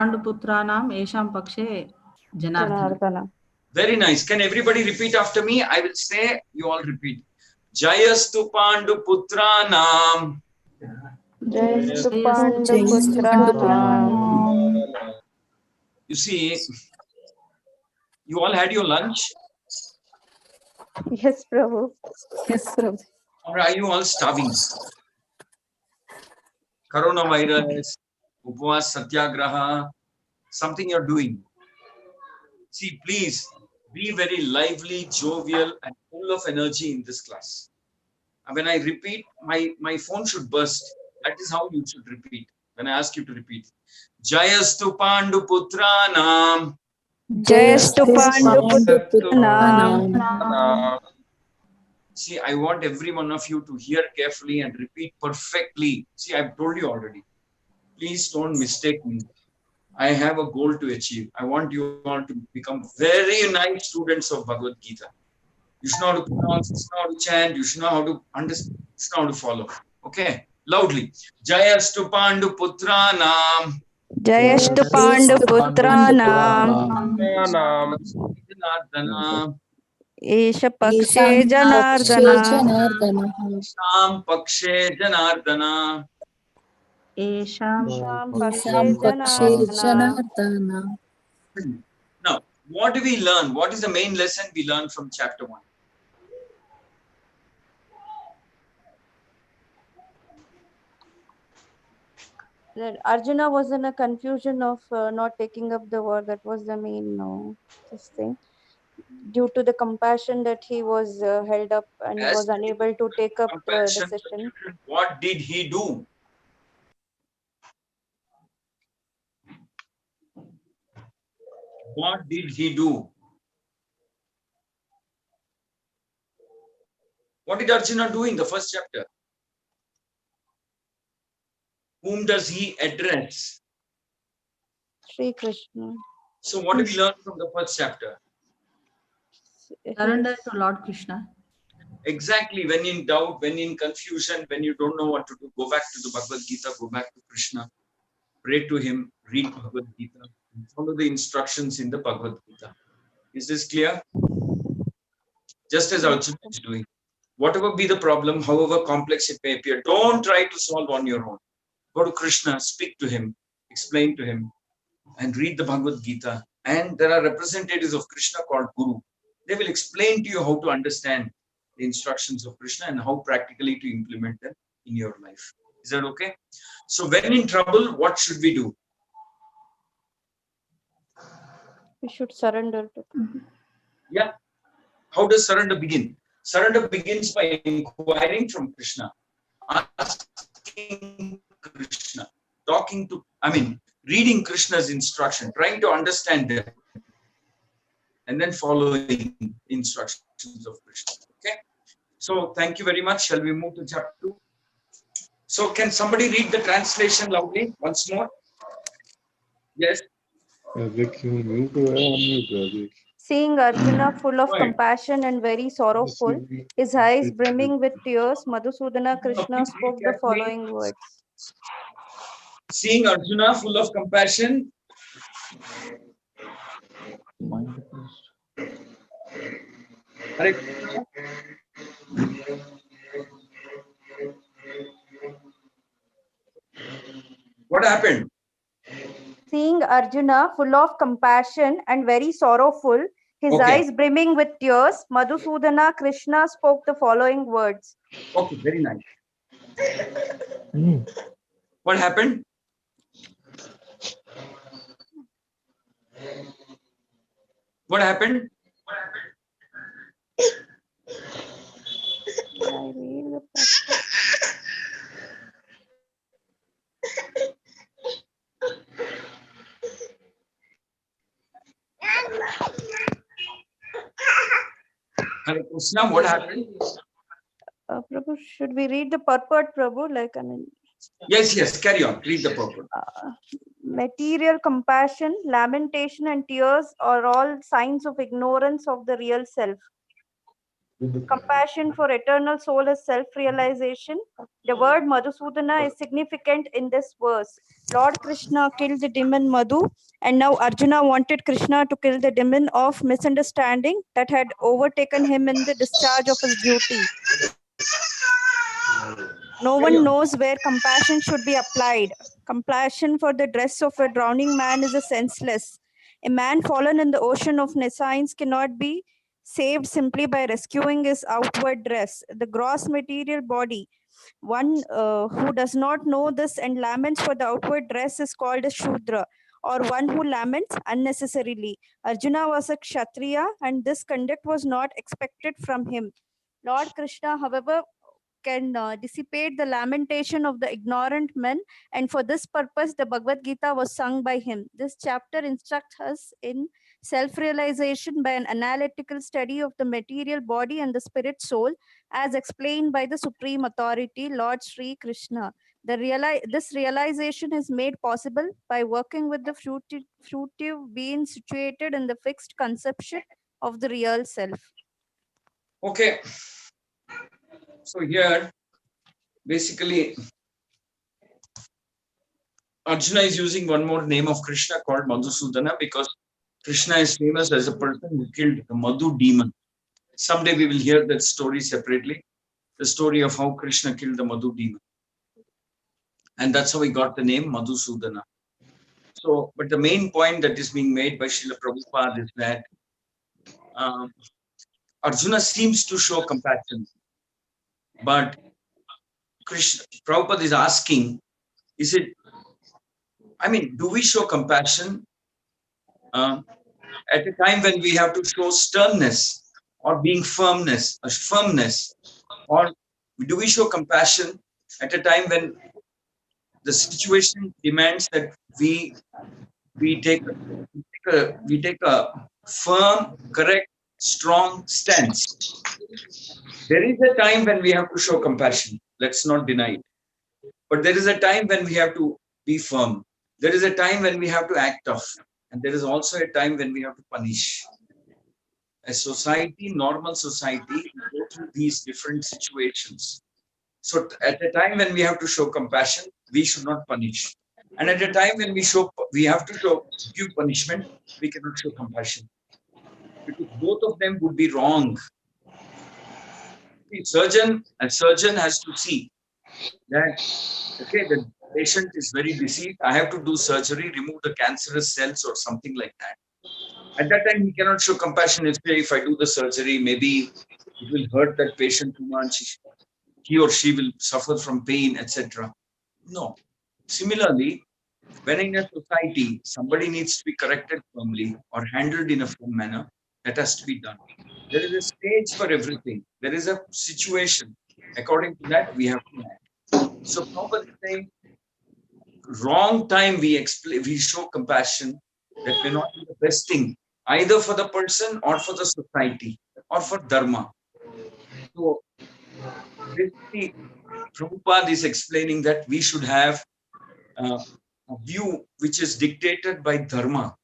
Panduputranam Esham Pakshe Janardana. Janardana. Very nice. Can everybody repeat after me? I will say, you all repeat. Jayastu Panduputranam. Jayastu Panduputranam. You see, you all had your lunch? Yes, Prabhu. Yes, Prabhu. Or are you all starving? Coronavirus, Upvas Satyagraha, something you're doing. See, please be very lively, jovial, and full of energy in this class. And when I repeat, my phone should burst. That is how you should repeat. When I ask you to repeat. Jayastu Pandu Putranam. Jayastu Panduputranam. See, I want every one of you to hear carefully and repeat perfectly. See, I've told you already. Please don't mistake me. I have a goal to achieve. I want you all to become very nice students of Bhagavad Gita. You should know how to pronounce, you should know how to chant, you should know how to understand, you should know how to follow. Okay? Loudly. Jayastu Pandu Putranam. Jayastu Panduputranam. Esha Pakshe Janardana. Sham Pakshe Janardana. Esham Pakshe Janardana. Now, what do we learn? What is the main lesson we learn from chapter 1? That Arjuna was in a confusion of not taking up the war. That was the main this thing. Due to the compassion that he was held up and he was unable to take up the decision. What did he do? What did he do? What did Arjuna do in the first chapter? Whom does he address? Sri Krishna. So what do we learn from the first chapter? Surrender to Lord Krishna. Exactly. When in doubt, when in confusion, when you don't know what to do, go back to the Bhagavad Gita, go back to Krishna, pray to him, read Bhagavad Gita, follow the instructions in the Bhagavad Gita. Is this clear? Just as Arjuna is doing. Whatever be the problem, however complex it may appear, don't try to solve on your own. Go to Krishna, speak to him, explain to him, and read the Bhagavad Gita. And there are representatives of Krishna called Guru. They will explain to you how to understand the instructions of Krishna and how practically to implement them in your life. Is that okay? So when in trouble, what should we do? We should surrender to Krishna. Yeah. How does surrender begin? Surrender begins by inquiring from Krishna, asking Krishna, reading Krishna's instruction, trying to understand them, and then following instructions of Krishna. Okay? So thank you very much. Shall we move to chapter 2? So can somebody read the translation loudly once more? Yes. Seeing Arjuna full of compassion and very sorrowful, his eyes brimming with tears, Madhusudana Krishna spoke the following words. Seeing Arjuna full of compassion. What happened? Seeing Arjuna full of compassion and very sorrowful, his eyes brimming with tears, Madhusudana Krishna spoke the following words. Okay, very nice. What happened? What happened? Hare Krishna, what happened? Prabhu, should we read the purport, Prabhu? Yes, carry on. Read the purport. Material compassion, lamentation, and tears are all signs of ignorance of the real self. Compassion for eternal soul is self-realization. The word Madhusudana is significant in this verse. Lord Krishna killed the demon Madhu, and now Arjuna wanted Krishna to kill the demon of misunderstanding that had overtaken him in the discharge of his duty. No one knows where compassion should be applied. Compassion for the dress of a drowning man is a senseless. A man fallen in the ocean of nescience cannot be saved simply by rescuing his outward dress, the gross material body. One who does not know this and laments for the outward dress is called a Shudra, or one who laments unnecessarily. Arjuna was a Kshatriya, and this conduct was not expected from him. Lord Krishna, however, can dissipate the lamentation of the ignorant men, and for this purpose the Bhagavad Gita was sung by him. This chapter instructs us in self-realization by an analytical study of the material body and the spirit soul, as explained by the supreme authority, Lord Sri Krishna. This realization is made possible by working with the fruitive being situated in the fixed conception of the real self. Okay. So here, basically, Arjuna is using one more name of Krishna called Madhusudana because Krishna is famous as a person who killed the Madhu demon. Someday we will hear that story separately, the story of how Krishna killed the Madhu demon. And that's how he got the name Madhusudana. So, but the main point that is being made by Srila Prabhupada is that Arjuna seems to show compassion, but Prabhupada is asking, is it, do we show compassion at a time when we have to show sternness or being firmness, or do we show compassion at a time when the situation demands that we take a firm, correct, strong stance? There is a time when we have to show compassion. Let's not deny it. But there is a time when we have to be firm. There is a time when we have to act tough. And there is also a time when we have to punish. A society, normal society, we go through these different situations. So at a time when we have to show compassion, we should not punish. And at a time when we have to give punishment, we cannot show compassion. Because both of them would be wrong. A surgeon has to see that, okay, the patient is very diseased, I have to do surgery, remove the cancerous cells or something like that. At that time, he cannot show compassion. If I do the surgery, maybe it will hurt that patient too much. He or she will suffer from pain, etc. No. Similarly, when in a society, somebody needs to be corrected firmly or handled in a firm manner, that has to be done. There is a stage for everything. There is a situation. According to that, we have to act. So Prabhupada is saying, wrong time we show compassion, that may not be the best thing, either for the person or for the society or for dharma. So basically, Prabhupada is explaining that we should have a view which is dictated by dharma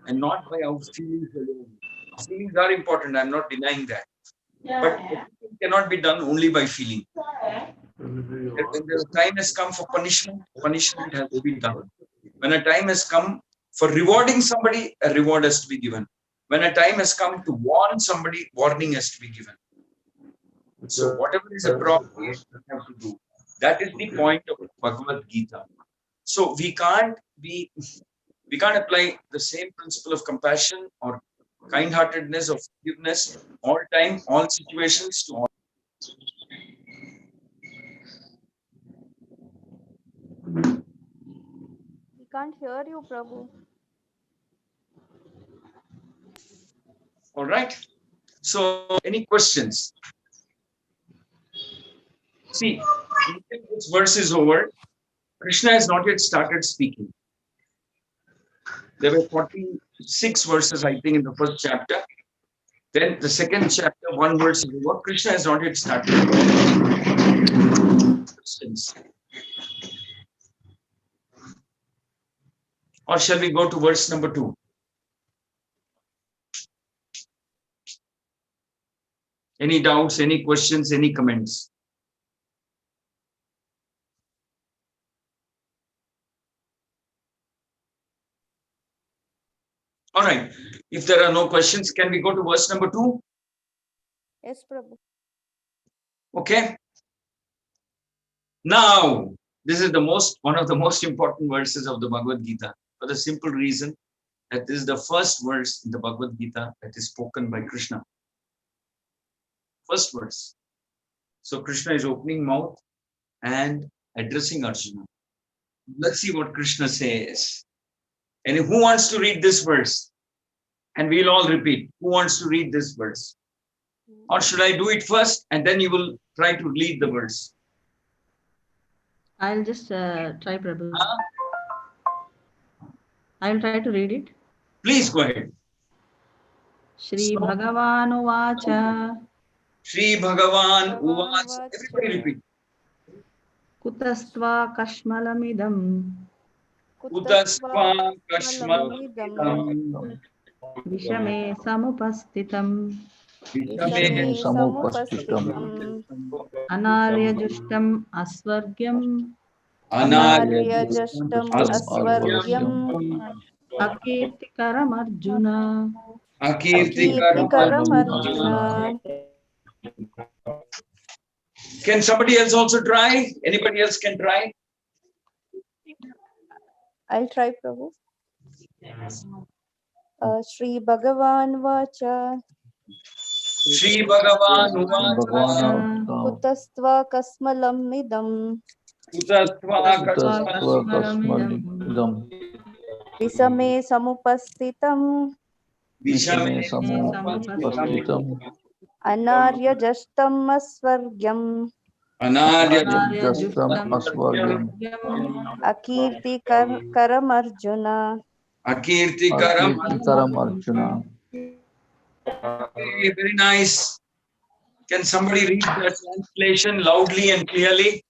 and not by our feelings alone. Feelings are important, I'm not denying that. But everything cannot be done only by feeling. When the time has come for punishment, punishment has to be done. When a time has come for rewarding somebody, a reward has to be given. When a time has come to warn somebody, warning has to be given. So whatever is appropriate, we have to do. That is the point of Bhagavad Gita. So we can't apply the same principle of compassion or kind-heartedness or forgiveness all time, all situations to all. We can't hear you, Prabhu. All right. So any questions? See, until this verse is over, Krishna has not yet started speaking. There were 46 verses, I think, in the first chapter. Then the second chapter, one verse is over. Krishna has not yet started. Questions? Or shall we go to verse number 2? Any doubts, any questions, any comments? All right. If there are no questions, can we go to verse number 2? Yes, Prabhu. Okay. Now, this is one of the most important verses of the Bhagavad Gita, for the simple reason that this is the first verse in the Bhagavad Gita that is spoken by Krishna. First verse. So Krishna is opening mouth and addressing Arjuna. Let's see what Krishna says. And who wants to read this verse? And we'll all repeat. Who wants to read this verse? Or should I do it first and then you will try to lead the verse? I'll just try, Prabhu. I'll try to read it. Please go ahead. Shri Bhagavan Uvacha Shri Bhagavan Uvacha. Everybody repeat. Kutastva Kashmalamidam Utasva Kashmalamidam Vishame Samupastitam Vishame Samupastitam Anarya Jushtam Asvargyam Anaryajashtam Asvargyam Akirtikaram Arjuna. Akirtikaram Arjuna. Can somebody else also try? Anybody else can try? I'll try, Prabhu. Shri Bhagavan Vacha Shri Bhagavan Uvacha Kutastva Kasmalam Midam Utasva Kashmalamidam Visame Samupastitam Vishame Samupastitam Anaryajashtam Asvargyam Anarya Justam Asvargyam Akirtikaram Arjuna. Akirtikaram Arjuna. Very nice. Can somebody read the translation loudly and clearly?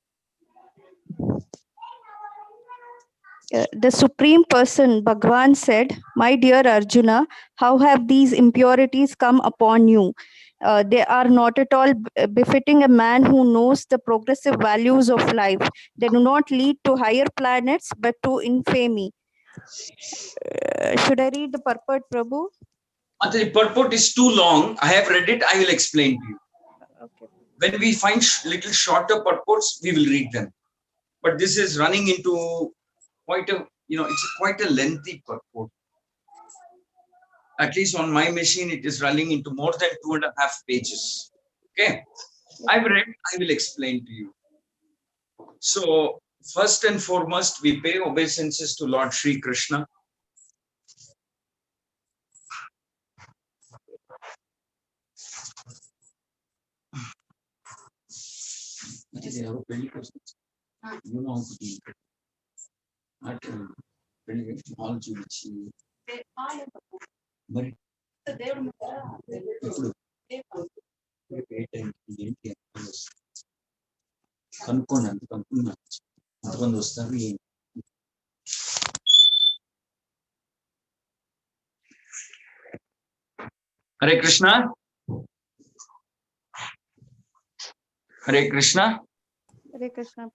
The Supreme Person, Bhagavan, said, "My dear Arjuna, how have these impurities come upon you? They are not at all befitting a man who knows the progressive values of life. They do not lead to higher planets, but to infamy." Should I read the purport, Prabhu? The purport is too long. I have read it. I will explain to you. Okay. When we find little shorter purports, we will read them. But this is running into quite a, it's quite a lengthy purport. At least on my machine, it is running into more than 2.5 pages. Okay. I've read, I will explain to you. So, first and foremost, we pay obeisances to Lord Sri Krishna. Hare Krishna. Hare Krishna. Hare Krishna.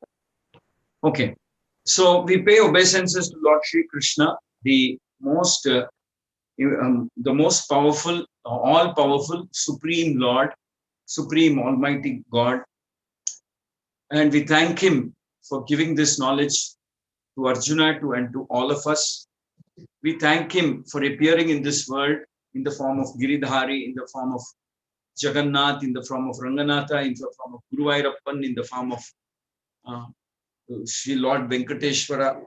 Okay. So we pay obeisances to Lord Sri Krishna, the most powerful, all-powerful, supreme Lord, supreme Almighty God. And we thank him for giving this knowledge to Arjuna and to all of us. We thank him for appearing in this world in the form of Giridhari, in the form of Jagannath, in the form of Ranganatha, in the form of Guruvairappan, in the form of Sri Lord Venkateshwara.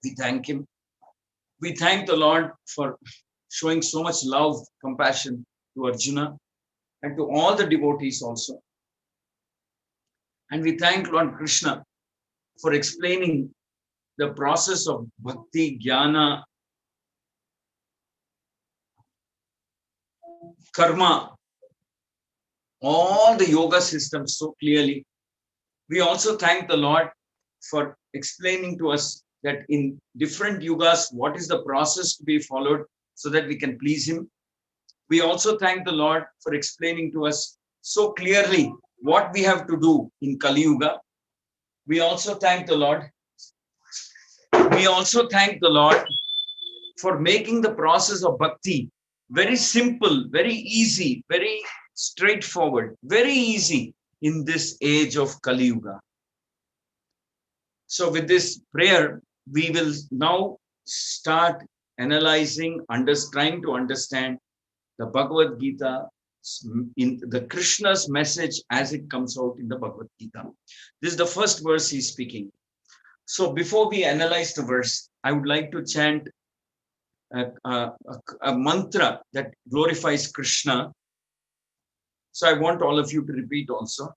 We thank him. We thank the Lord for showing so much love, compassion to Arjuna and to all the devotees also. And we thank Lord Krishna for explaining the process of bhakti, jnana, karma, all the yoga systems so clearly. We also thank the Lord for explaining to us that in different yugas, what is the process to be followed so that we can please him. We also thank the Lord for explaining to us so clearly what we have to do in Kali Yuga. We also thank the Lord. We also thank the Lord for making the process of bhakti very simple, very easy, very straightforward, very easy in this age of Kali Yuga. So with this prayer, we will now start analyzing, trying to understand the Bhagavad Gita, in the Krishna's message as it comes out in the Bhagavad Gita. This is the first verse he's speaking. So before we analyze the verse, I would like to chant a mantra that glorifies Krishna. So I want all of you to repeat also.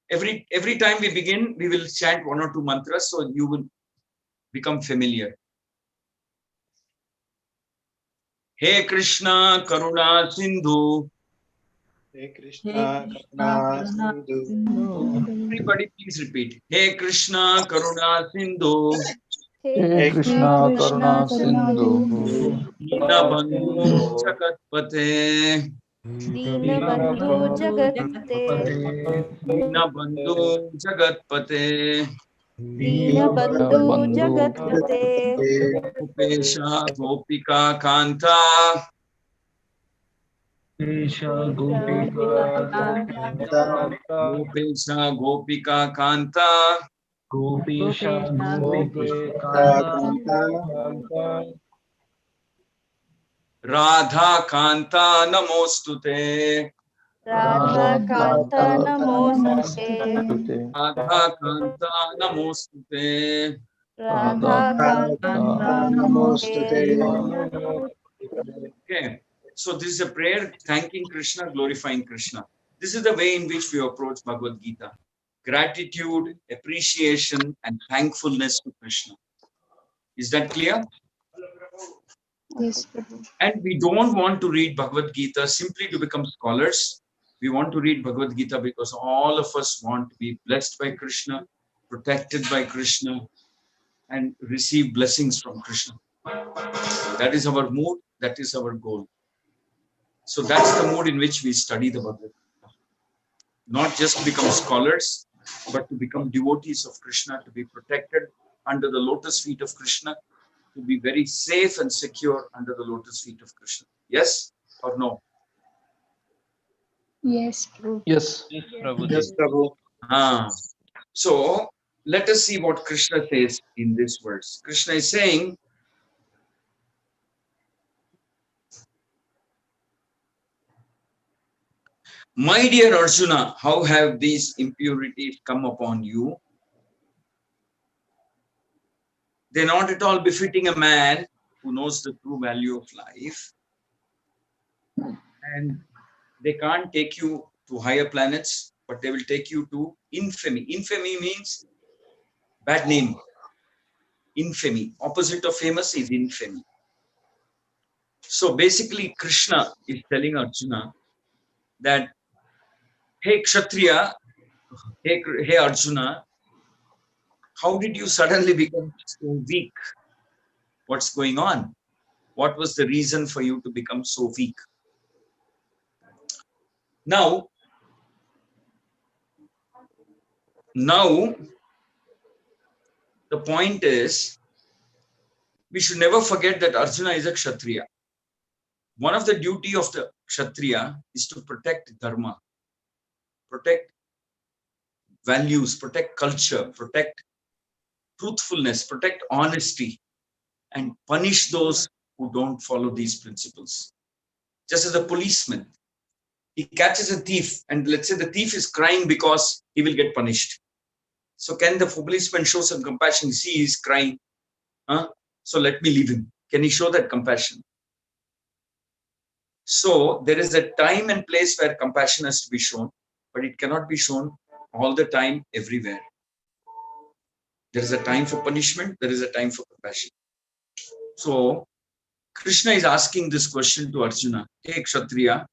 Every time we begin, we will chant one or two mantras, so you will become familiar. Hey Krishna Karuna Sindhu. Hey Krishna Karuna Sindhu. Everybody please repeat. Hey Krishna Karuna Sindhu. Hey Krishna Karuna Sindhu. Dinabandhu Jagatpate. Dinabandhu Jagatpate. Dinabandhu Jagatpate. Dinabandhu Jagatpate. Gopesha Gopika Kanta. Gopesha Gopika Gopesha Gopika Kanta. Gopesha Gopika Radha Kanta Namostute. Radha Kanta Namostute. Radha Kanta Namostute. Radha Kanta Namostute. Okay. So this is a prayer thanking Krishna, glorifying Krishna. This is the way in which we approach Bhagavad Gita. Gratitude, appreciation, and thankfulness to Krishna. Is that clear? Yes, Prabhu. And we don't want to read Bhagavad Gita simply to become scholars. We want to read Bhagavad Gita because all of us want to be blessed by Krishna, protected by Krishna, and receive blessings from Krishna. That is our mood. That is our goal. So that's the mood in which we study the Bhagavad Gita. Not just to become scholars, but to become devotees of Krishna, to be protected under the lotus feet of Krishna, to be very safe and secure under the lotus feet of Krishna. Yes or no? Yes, Prabhu. Yes. Yes, Prabhu. So let us see what Krishna says in this verse. Krishna is saying, my dear Arjuna, how have these impurities come upon you? They're not at all befitting a man who knows the true value of life. And they can't take you to higher planets, but they will take you to infamy. Infamy means bad name. Infamy. Opposite of famous is infamy. So basically, Krishna is telling Arjuna that, hey Kshatriya, hey Arjuna, how did you suddenly become so weak? What's going on? What was the reason for you to become so weak? Now, the point is, we should never forget that Arjuna is a Kshatriya. One of the duty of the Kshatriya is to protect dharma, protect values, protect culture, protect truthfulness, protect honesty, and punish those who don't follow these principles. Just as a policeman, he catches a thief, and let's say the thief is crying because he will get punished. So can the policeman show some compassion? See, he's crying. So let me leave him. Can he show that compassion? So there is a time and place where compassion has to be shown, but it cannot be shown all the time, everywhere. There is a time for punishment. There is a time for compassion. So Krishna is asking this question to Arjuna. Hey Kshatriya,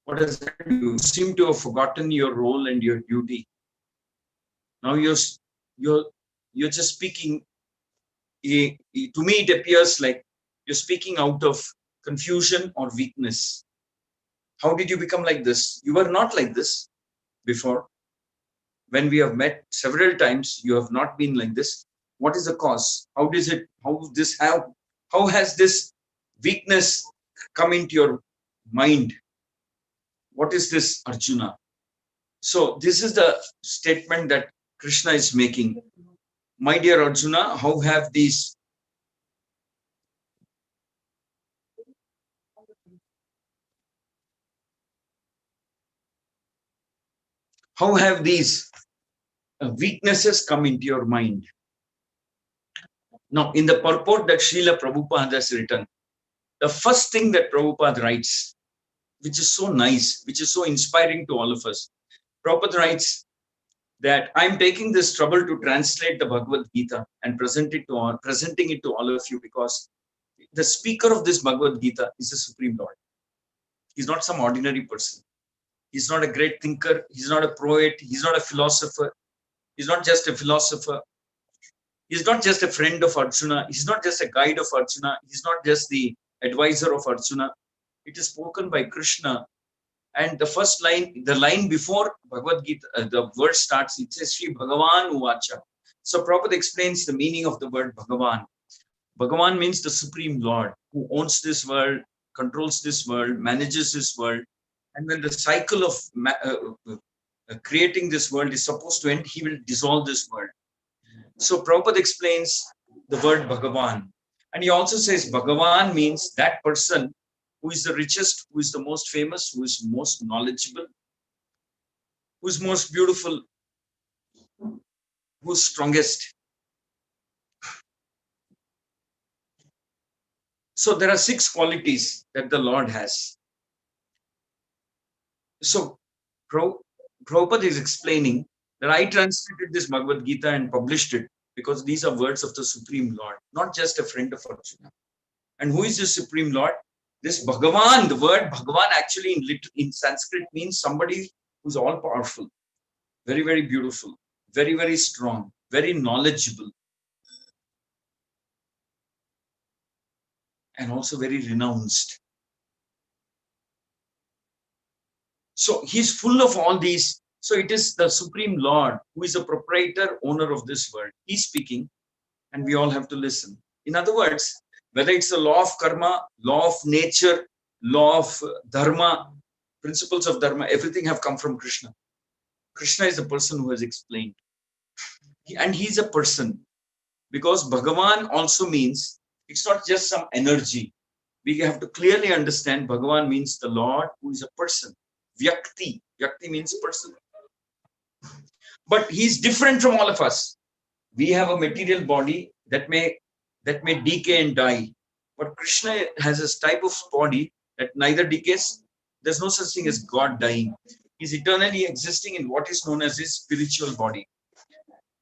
what does that do? You seem to have forgotten your role and your duty. Now you're just speaking. To me, it appears like You're speaking out of confusion or weakness. How did you become like this? You were not like this before. When we have met several times, you have not been like this. What is the cause? How has this weakness come into your mind? What is this, Arjuna? So this is the statement that Krishna is making. My dear Arjuna, how have these weaknesses come into your mind? Now, in the purport that Srila Prabhupada has written, the first thing that Prabhupada writes, which is so nice, which is so inspiring to all of us, Prabhupada writes that I'm taking this trouble to translate the Bhagavad Gita and presenting it to all of you, because the speaker of this Bhagavad Gita is the Supreme Lord. He's not some ordinary person. He's not a great thinker. He's not a poet. He's not a philosopher. He's not just a philosopher. He's not just a friend of Arjuna. He's not just a guide of Arjuna. He's not just the advisor of Arjuna. It is spoken by Krishna. And the first line, the line before Bhagavad Gita, the word starts, it says Sri Bhagavan Uvacha. So Prabhupada explains the meaning of the word Bhagavan. Bhagavan means the Supreme Lord, who owns this world, controls this world, manages this world. And when the cycle of creating this world is supposed to end, he will dissolve this world. So Prabhupada explains the word Bhagavan. And he also says Bhagavan means that person who is the richest, who is the most famous, who is most knowledgeable, who is most beautiful, who is strongest. So there are 6 qualities that the Lord has. So Prabhupada is explaining that I translated this Bhagavad Gita and published it because these are words of the Supreme Lord, not just a friend of Arjuna. And who is the Supreme Lord? This Bhagavan, the word Bhagavan actually in Sanskrit means somebody who's all powerful, very, very beautiful, very, very strong, very knowledgeable, and also very renounced. So he's full of all these. So it is the Supreme Lord who is a proprietor, owner of this world. He's speaking, and we all have to listen. In other words, whether it's the law of karma, law of nature, law of dharma, principles of dharma, everything have come from Krishna. Krishna is the person who has explained. And he's a person, because Bhagavan also means it's not just some energy. We have to clearly understand Bhagavan means the Lord who is a person. Vyakti. Vyakti means person. But he's different from all of us. We have a material body that may decay and die. But Krishna has a type of body that neither decays. There's no such thing as God dying. He's eternally existing in what is known as his spiritual body.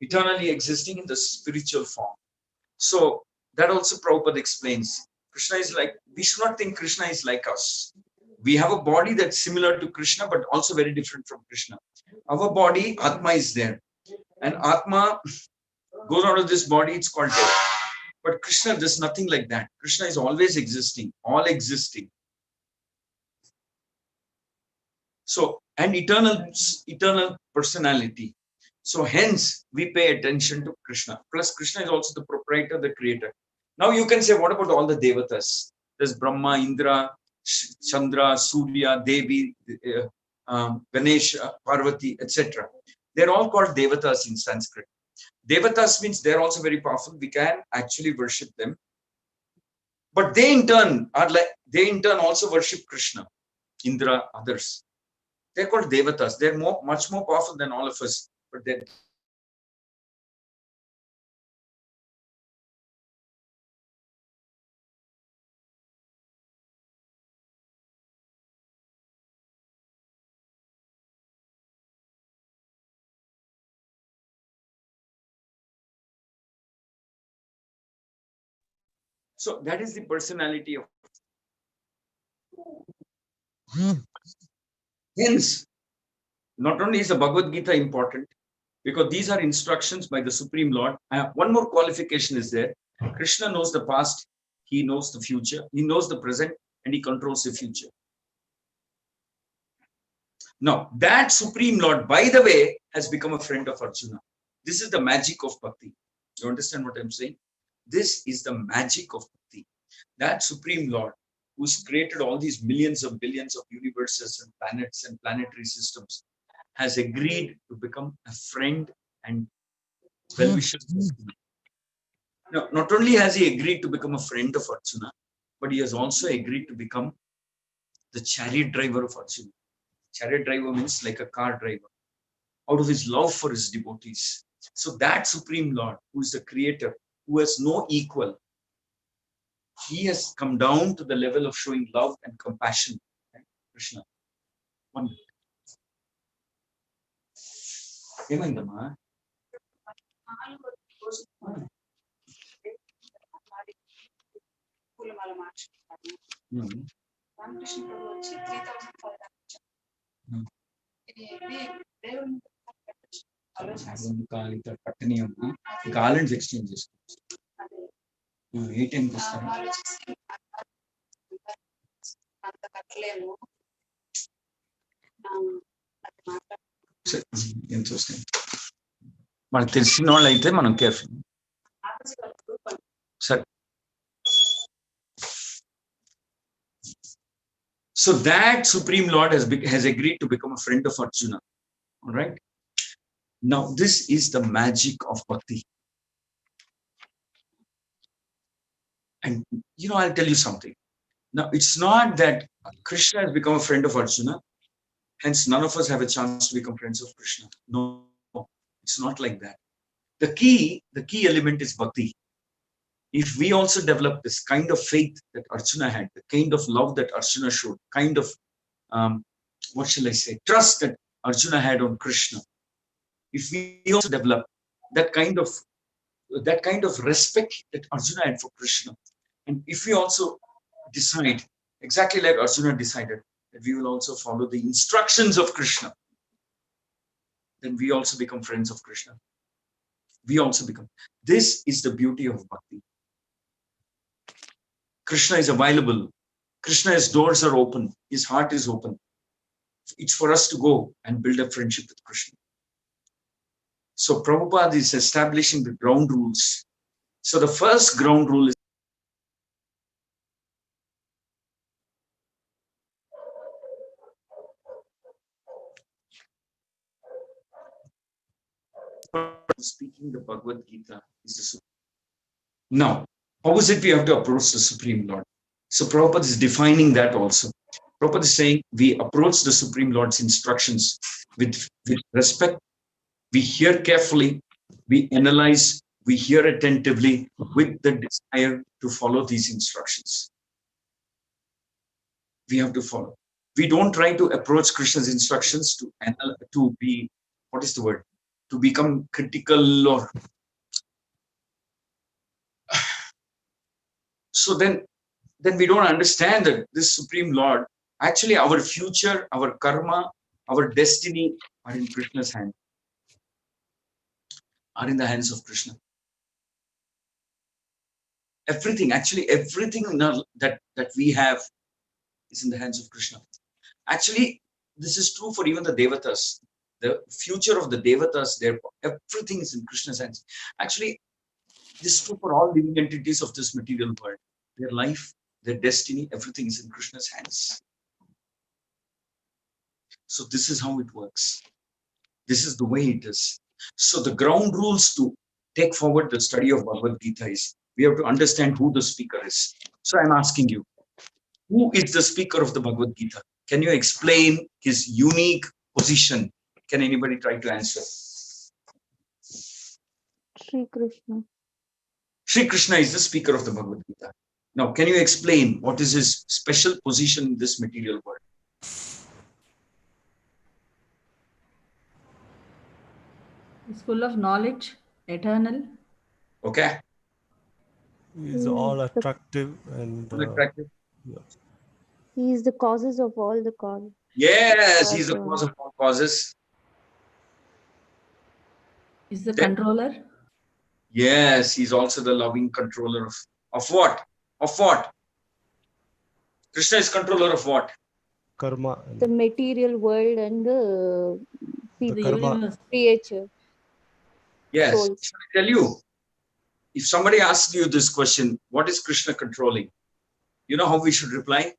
Eternally existing in the spiritual form. So that also Prabhupada explains. Krishna is like, we should not think Krishna is like us. We have a body that's similar to Krishna, but also very different from Krishna. Our body, Atma is there. And Atma goes out of this body, it's called death. But Krishna, there's nothing like that. Krishna is always existing, all existing. So, and eternal personality. So hence, we pay attention to Krishna. Plus, Krishna is also the proprietor, the creator. Now you can say, what about all the devatas? There's Brahma, Indra, Chandra, Surya, Devi, Ganesha, Parvati, etc. They're all called devatas in Sanskrit. Devatas means they're also very powerful. We can actually worship them. But they in turn also worship Krishna, Indra, others. They're called devatas. They're much more powerful than all of us. But they're so that is the personality of. Hence, not only is the Bhagavad Gita important, because these are instructions by the Supreme Lord. One more qualification is there. Krishna knows the past, He knows the future, he knows the present, and he controls the future. Now, that Supreme Lord, by the way, has become a friend of Arjuna. This is the magic of bhakti. You understand what I'm saying? This is the magic of bhakti. That Supreme Lord, who's created all these millions of billions of universes and planets and planetary systems, has agreed to become a friend and well-wisher of Arjuna. Now, not only has he agreed to become a friend of Arjuna, but he has also agreed to become the chariot driver of Arjuna. Chariot driver means like a car driver, out of his love for his devotees. So that Supreme Lord, who is the creator, who has no equal, he has come down to the level of showing love and compassion. Right? Krishna. One minute. ఏమైందమ్మా? పట్టణి ఉంది గాలెండ్స్ exchange చేసుకోవచ్చు. ఏ టైంకి వస్తారు? ఎంత వస్తాయి మనకు తెలిసిన వాళ్ళు అయితే మనం కేర్ఫుల్. సరే. So that Supreme Lord has agreed to become a friend of Arjuna. All right. Now this is the magic of bhakti. And I'll tell you something. Now it's not that Krishna has become a friend of Arjuna, hence none of us have a chance to become friends of Krishna. No, it's not like that. The key element is bhakti. If we also develop this kind of faith that Arjuna had, the kind of love that Arjuna showed, kind of what shall I say, trust that Arjuna had on Krishna, if we also develop that kind of respect that Arjuna had for Krishna, and if we also decide exactly like Arjuna decided that we will also follow the instructions of Krishna, then we also become friends of Krishna. We also become. This is the beauty of bhakti. Krishna is available. Krishna's doors are open. His heart is open. It's for us to go and build a friendship with Krishna. So Prabhupada is establishing the ground rules. So the first ground rule is speaking the Bhagavad Gita is the Supreme. Now, how is it we have to approach the Supreme Lord? So Prabhupada is defining that also. Prabhupada is saying we approach the Supreme Lord's instructions with respect. We hear carefully, we analyze, we hear attentively with the desire to follow these instructions. We have to follow. We don't try to approach Krishna's instructions to be, what is the word? To become critical or so then we don't understand that this Supreme Lord, actually our future, our karma, our destiny are in Krishna's hand, are in the hands of Krishna. Everything that we have is in the hands of Krishna. Actually, this is true for even the Devatas. The future of the Devatas, everything is in Krishna's hands. Actually, this is true for all living entities of this material world. Their life, their destiny, everything is in Krishna's hands. So this is how it works. This is the way it is. So the ground rules to take forward the study of Bhagavad Gita is we have to understand who the speaker is. So I'm asking you, who is the speaker of the Bhagavad Gita? Can you explain his unique position? Can anybody try to answer? Shri Krishna. Shri Krishna is the speaker of the Bhagavad Gita. Now, can you explain what is his special position in this material world? He's full of knowledge, eternal. Okay. He's all attractive and Attractive. He is the causes of all the causes. Yes, he's the cause of all causes. He's the controller. Yes, he's also the loving controller of what? Of what? Krishna is controller of what? Karma. The material world and the The The karma. universe. creature. Yes. Souls. Shall I tell you? If somebody asks you this question, what is Krishna controlling? You know how we should reply?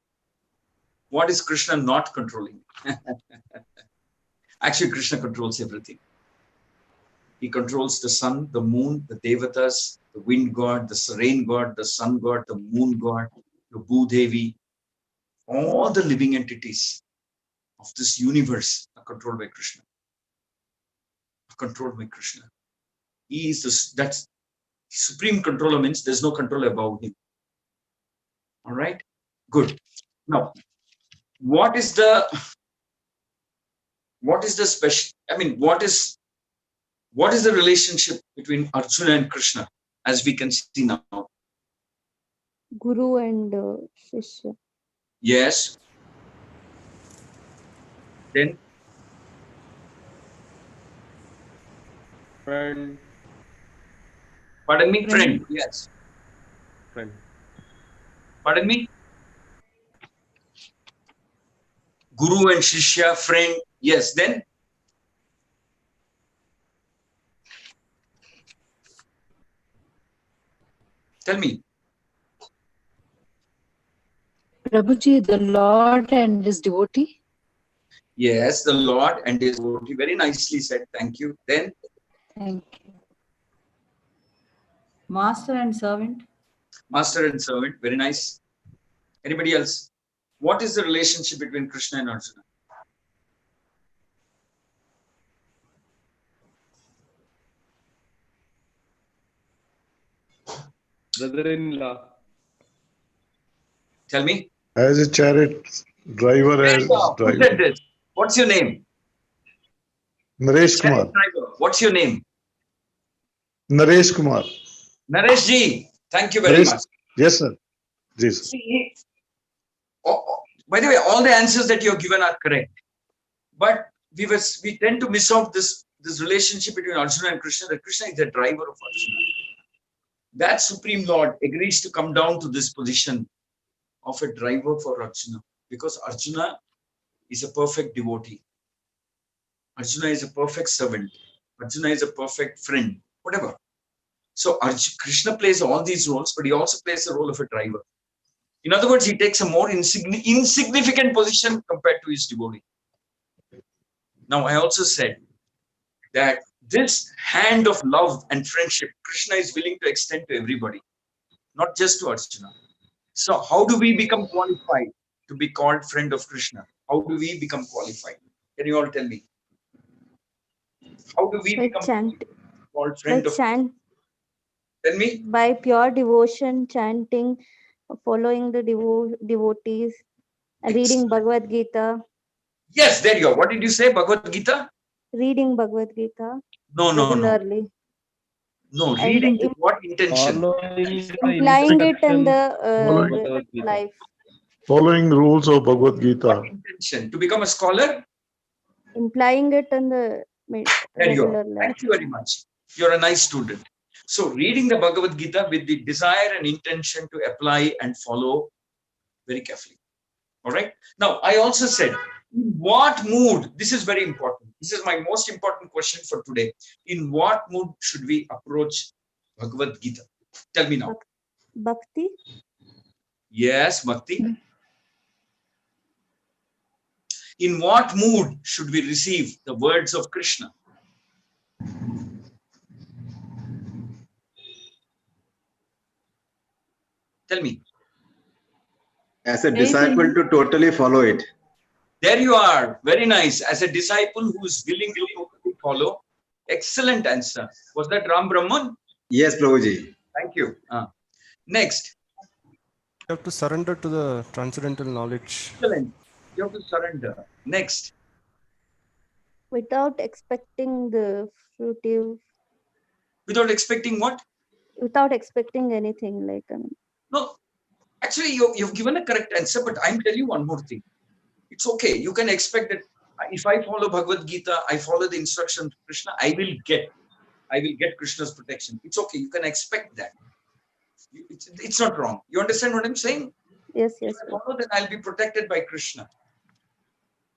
What is Krishna not controlling? Actually, Krishna controls everything. He controls the sun, the moon, the devatas, the wind god, the rain god, the sun god, the moon god, the Bhudevi. All the living entities of this universe are controlled by Krishna. Controlled by Krishna. He is that's supreme controller, means there's no control above him. All right, good. Now, what is the special? I mean, what is the relationship between Arjuna and Krishna, as we can see now? Guru and Shishya. Yes. Then Friend. pardon me, Friend. friend. Yes. Friend. Pardon me. Guru and Shishya, friend. Yes. Then tell me. Prabhuji, the Lord and his devotee. Yes, the Lord and his devotee. Very nicely said. Thank you. Then Thank you. Master and servant. master and servant. Very nice. Anybody else? What is the relationship between Krishna and Arjuna? Brother-in-law. Tell me. As a chariot driver, There as you go. Who driver. said this? What's your name? Naresh Chariot Kumar. driver. What's your name? Naresh Kumar. Naresh ji. Thank you very Naresh. much. Yes, sir. Jesus. See, by the way, all the answers that you have given are correct. But we tend to miss out this relationship between Arjuna and Krishna, that Krishna is the driver of Arjuna. That Supreme Lord agrees to come down to this position of a driver for Arjuna, because Arjuna is a perfect devotee. Arjuna is a perfect servant. Arjuna is a perfect friend, whatever. So Krishna plays all these roles, but he also plays the role of a driver. In other words, he takes a more insignificant position compared to his devotee. Now, I also said that this hand of love and friendship, Krishna is willing to extend to everybody, not just to Arjuna. So how do we become qualified to be called friend of Krishna? How do we become qualified? Can you all tell me? How do we become called friend of Krishna? Tell me. By pure devotion, chanting, following the devotees, reading Bhagavad Gita. Yes, there you go. What did you say, Bhagavad Gita? Reading Bhagavad Gita No. regularly. No, reading with what intention? Implying it in the life. Following rules of Bhagavad Gita. What intention? To become a scholar? Implying it in the regular life. Thank you very much. You're a nice student. So reading the Bhagavad Gita with the desire and intention to apply and follow very carefully. All right. Now, I also said, in what mood, this is very important. This is my most important question for today. In what mood should we approach Bhagavad Gita? Tell me now. Bhakti? Yes, Bhakti. In what mood should we receive the words of Krishna? Tell me. As a disciple to totally follow it. There you are. Very nice. As a disciple who is willing to totally follow. Excellent answer. Was that Ram Brahman? Yes, Prabhuji. Thank you. Next. You have to surrender to the transcendental knowledge. Excellent. You have to surrender. Next. Without expecting the fruitive. Without expecting what? Without expecting anything, like No. Actually, you've given a correct answer, but I'm telling you one more thing. It's okay. You can expect that if I follow Bhagavad Gita, I follow the instruction of Krishna, I will get Krishna's protection. It's okay. You can expect that. It's not wrong. You understand what I'm saying? Yes, yes. If I follow, then I'll be protected by Krishna.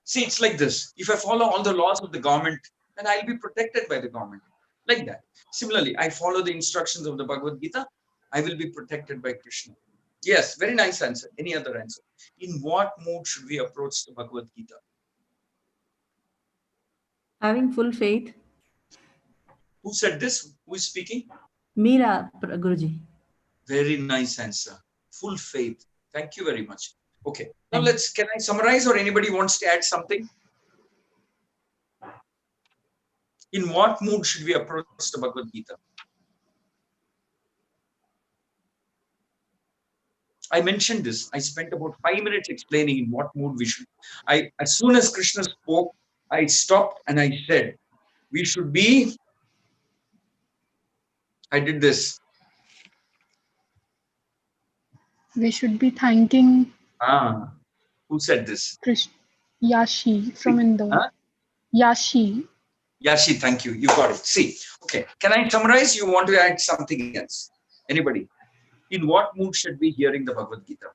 See, it's like this. If I follow all the laws of the government, then I'll be protected by the government. Like that. Similarly, I follow the instructions of the Bhagavad Gita, I will be protected by Krishna. Yes, very nice answer. Any other answer? In what mood should we approach the Bhagavad Gita? Having full faith. Who said this? Who is speaking? Meera, Guruji. Very nice answer. Full faith. Thank you very much. Okay. Now Thank can I summarize, or anybody wants to add something? In what mood should we approach the Bhagavad Gita? I mentioned this. I spent about 5 minutes explaining in what mood we should. As soon as Krishna spoke, I stopped and I said, we should be. I did this. We should be thanking Who said this? Yashi from Indore. Huh? Yashi. Yashi, thank you. You got it. See, okay. Can I summarize? You want to add something else? Anybody? In what mood should we hearing the Bhagavad Gita?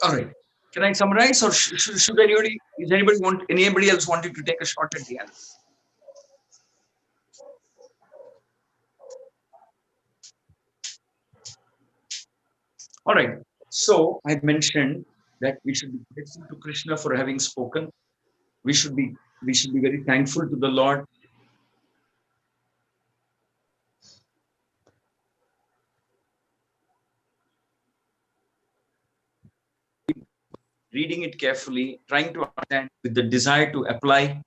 All right. Can I summarize, or should anybody else wanted to take a shot at the answer? All right. So I mentioned that we should be grateful to Krishna for having spoken. We should be very thankful to the Lord. Reading it carefully, trying to understand with the desire to apply.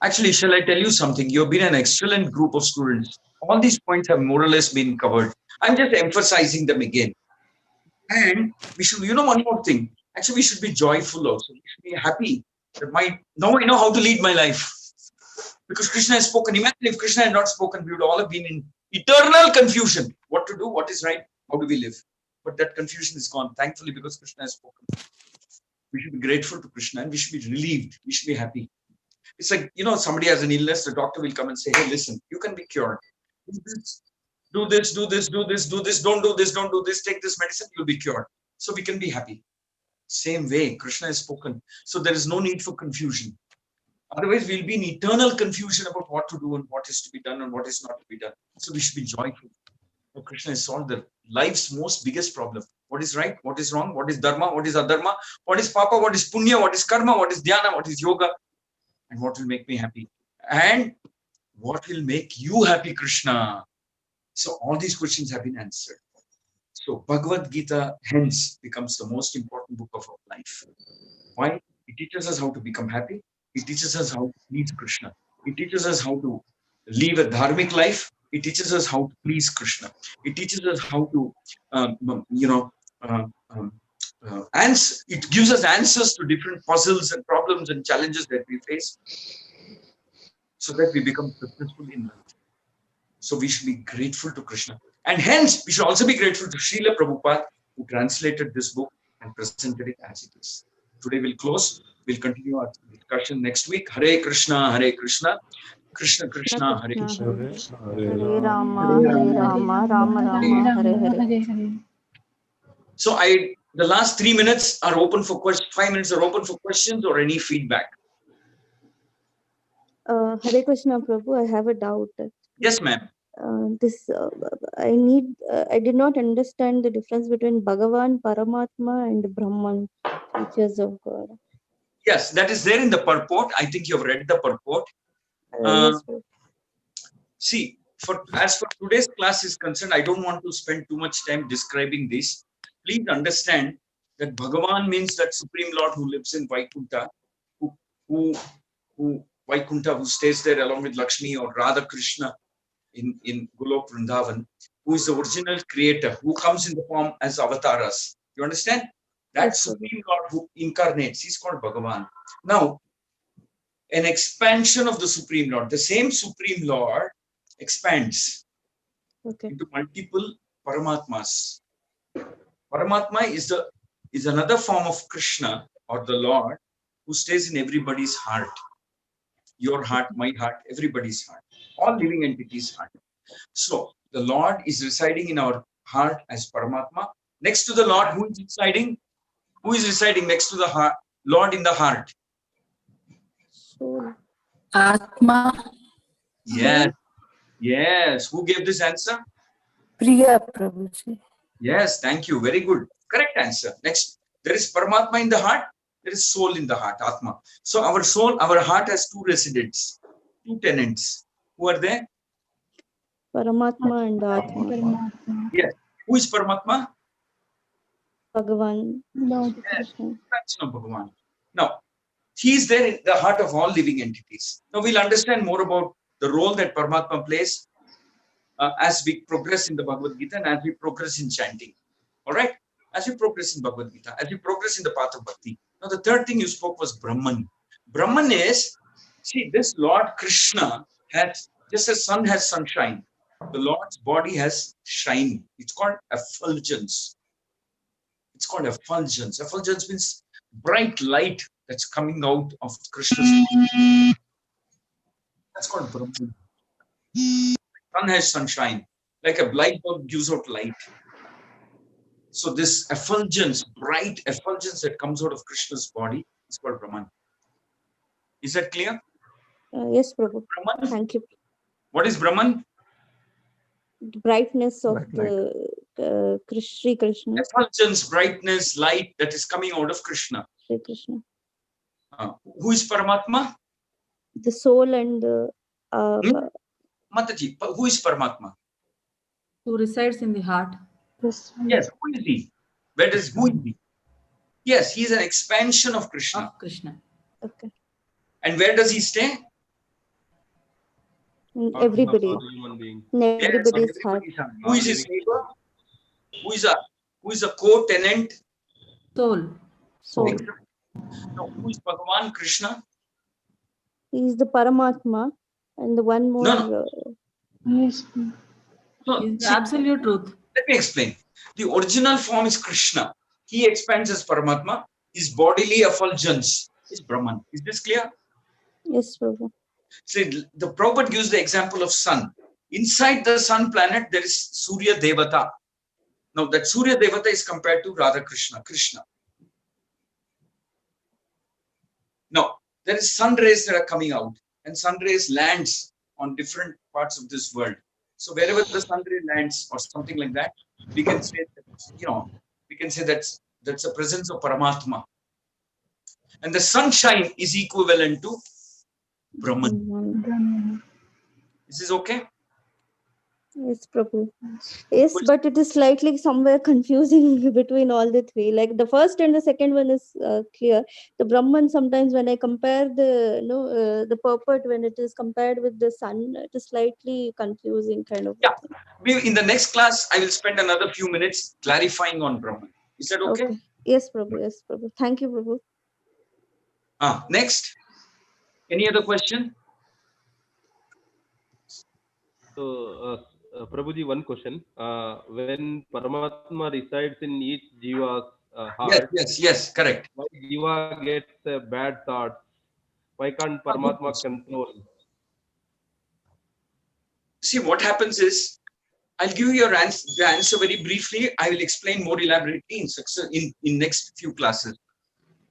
Actually, shall I tell you something? You've been an excellent group of students. All these points have more or less been covered. I'm just emphasizing them again. And we should, one more thing. Actually, we should be joyful also. We should be happy that now I know how to lead my life. Because Krishna has spoken. Imagine if Krishna had not spoken, we would all have been in eternal confusion. What to do, what is right, how do we live? But that confusion is gone, thankfully, because Krishna has spoken. We should be grateful to Krishna and we should be relieved. We should be happy. It's like, somebody has an illness, the doctor will come and say, hey, listen, you can be cured. Do this, don't do this, take this medicine, you'll be cured. So we can be happy. Same way, Krishna has spoken. So there is no need for confusion. Otherwise, we'll be in eternal confusion about what to do and what is to be done and what is not to be done. So we should be joyful. Krishna has solved the life's most biggest problem. What is right? What is wrong? What is dharma? What is adharma? What is papa? What is punya? What is karma? What is dhyana? What is yoga? And what will make me happy? And what will make you happy, Krishna? So all these questions have been answered. So Bhagavad Gita hence becomes the most important book of our life. Why? It teaches us how to become happy. It teaches us how to please Krishna. It teaches us how to live a dharmic life. It teaches us how to please Krishna. It teaches us how to, it gives us answers to different puzzles and problems and challenges that we face, so that we become successful in life. So we should be grateful to Krishna. And hence, we should also be grateful to Srila Prabhupada, who translated this book and presented it as it is. Today we'll close. We'll continue our discussion next week. Hare Krishna, Krishna Krishna, Hare Krishna. Hare Rama, Rama Rama, Hare Hare. So the last 3 minutes are open for questions. 5 minutes are open for questions or any feedback. Hare Krishna, Prabhu. I have a doubt. Yes, ma'am. I did not understand the difference between Bhagavan, Paramatma, and Brahman, features of God. Yes, that is there in the purport. I think you have read the purport. Yes, see, as for today's class is concerned, I don't want to spend too much time describing this. Please understand that Bhagavan means that Supreme Lord who lives in Vaikuntha, who stays there along with Lakshmi or Radha Krishna in Golok Vrindavan, who is the original creator, who comes in the form as avatars. You understand? That Supreme Lord who incarnates, he's called Bhagavan. Now, an expansion of the Supreme Lord, the same Supreme Lord expands into multiple Paramatmas. Paramatma is the is another form of Krishna or the Lord who stays in everybody's heart. Your heart, my heart, everybody's heart, all living entities' heart. So the Lord is residing in our heart as Paramatma. Next to the Lord, who is residing? Who is residing next to the heart? Lord in the heart. Soul. Atma. Yes. Yes. Who gave this answer? Priya Prabhuji. Yes. Thank you. Very good. Correct answer. Next, there is Paramatma in the heart. There is soul in the heart, Atma. So our soul, our heart has two residents, two tenants. Who are they? Paramatma and Atma. Paramatma. Yes. Who is Paramatma? Bhagavan. Lord Yes. Krishna. Expansion of Bhagavan. Now, he is there in the heart of all living entities. Now we'll understand more about the role that Paramatma plays as we progress in the Bhagavad Gita and as we progress in chanting. All right? As we progress in Bhagavad Gita, as we progress in the path of Bhakti. Now the third thing you spoke was Brahman. Brahman is, see, this Lord Krishna has, just as sun has sunshine, the Lord's body has shine. It's called effulgence. It's called effulgence. Effulgence means bright light that's coming out of Krishna's body. That's called Brahman. Sun has sunshine, like a light bulb gives out light. So this effulgence, bright effulgence that comes out of Krishna's body is called Brahman. Is that clear? Yes, Prabhu. Brahman? Thank you. What is Brahman? The brightness of Bright the Sri Krishna. Effulgence, brightness, light that is coming out of Krishna. Sri Krishna. Who is Paramatma? The soul and the Mataji, who is Paramatma? Who resides in the heart. This one. Yes, who is he? Who is he? Yes, he is an expansion of Krishna. Of Krishna. okay. And where does he stay? In Heart of everybody. all human beings. In Yes, on everybody's heart. everybody's heart. Who is his neighbor? Who is a co-tenant? Soul. Soul. Now, who is Bhagavan Krishna? He is the Paramatma and the one more. No. Yes. No, Is the see, absolute truth. let me explain. The original form is Krishna. He expands as Paramatma. His bodily effulgence is Brahman. Is this clear? Yes, Prabhu. See, the Prabhupada gives the example of sun. Inside the sun planet, there is Surya Devata. Now, that Surya Devata is compared to Radha Krishna. Now, there is sun rays that are coming out, and sun rays lands on different parts of this world. So wherever the sun ray lands or something like that, we can say that, that's a presence of Paramatma. And the sunshine is equivalent to Brahman. Brahman. Is this okay? Yes, Prabhu. Yes, but it is slightly somewhere confusing between all the three. Like the first and the second one is clear. The Brahman, sometimes when I compare the purport, when it is compared with the sun, it is slightly confusing kind of. Yeah. In the next class, I will spend another few minutes clarifying on Brahman. Is that okay? Okay. Yes, Prabhu. Yes, Prabhu. Thank you, Prabhu. Next. Any other question? So, Prabhuji, one question. When Paramatma resides in each Jiva's heart, Yes, correct. why Jiva gets bad thoughts? Why can't Paramatma control? See, what happens is, I'll give you the answer very briefly. I will explain more elaborately in next few classes.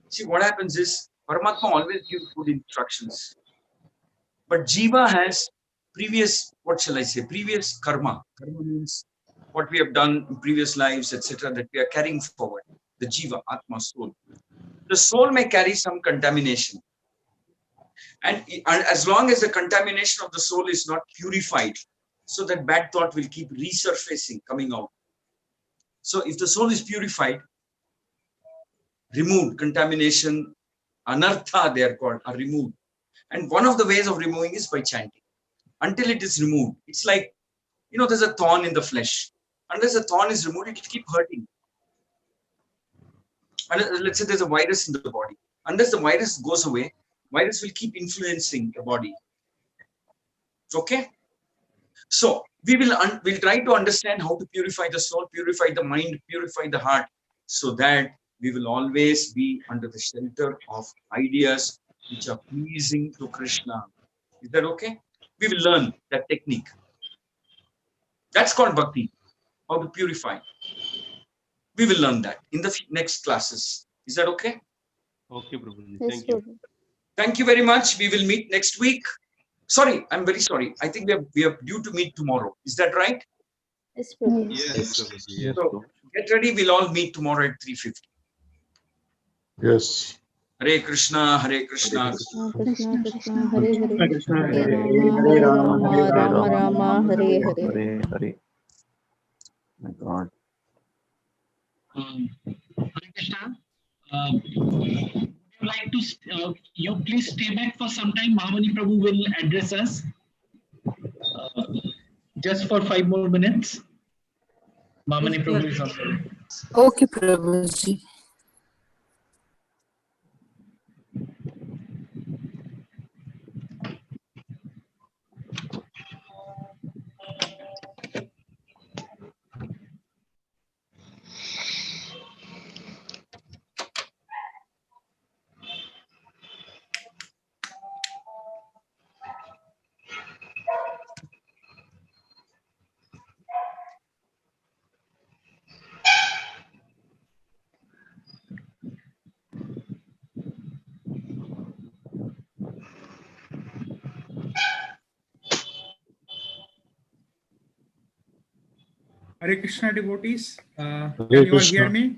See, what happens is, Paramatma always gives good instructions. But Jiva has previous karma. Karma means what we have done in previous lives, etc., that we are carrying forward. The Jiva, Atma, soul. The soul may carry some contamination. And as long as the contamination of the soul is not purified, so that bad thought will keep resurfacing, coming out. So if the soul is purified, removed, contamination, anartha they are called, are removed. And one of the ways of removing is by chanting. Until it is removed, it's like, there's a thorn in the flesh. Unless the thorn is removed, it will keep hurting. And let's say there's a virus in the body. Unless the virus goes away, virus will keep influencing the body. Okay? So we'll try to understand how to purify the soul, purify the mind, purify the heart, so that We will always be under the shelter of ideas which are pleasing to Krishna. Is that okay? We will learn that technique. That's called bhakti, how to purify. We will learn that in the next classes. Is that okay? Okay, Prabhuji. Yes, Thank you. Prabhu. Thank you very much. We will meet next week. Sorry, I'm very sorry. I think we are due to meet tomorrow. Is that right? Yes, Prabhu. Yes, Prabhuji. Yes. So get ready. We'll all meet tomorrow at 3:50. Yes. Hare Krishna, Hare Krishna. Krishna Krishna Krishna Hare Hare. Krishna, Hare Hare Rama Hare Hare Rama, Rama, Rama Rama Hare Hare. Hare Hare. My God. Hare Krishna. Would you like to, you please stay back for some time. Mahamani Prabhu will address us just for 5 more minutes. Mahamani Yes, Prabhu yes. is on. Okay, Prabhuji. Hare Krishna devotees, Hare can you all Krishna. hear me?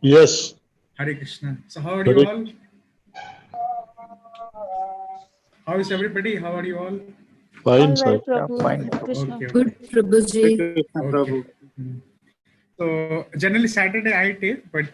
Yes. Hare Krishna. So how are you Hare- all? How is everybody? How are you all? Fine, All sir. well, Prabhu. fine. Hare Krishna. Okay. Good, Prabhuji. Krishna Okay. Prabhu. So generally Saturday I take, but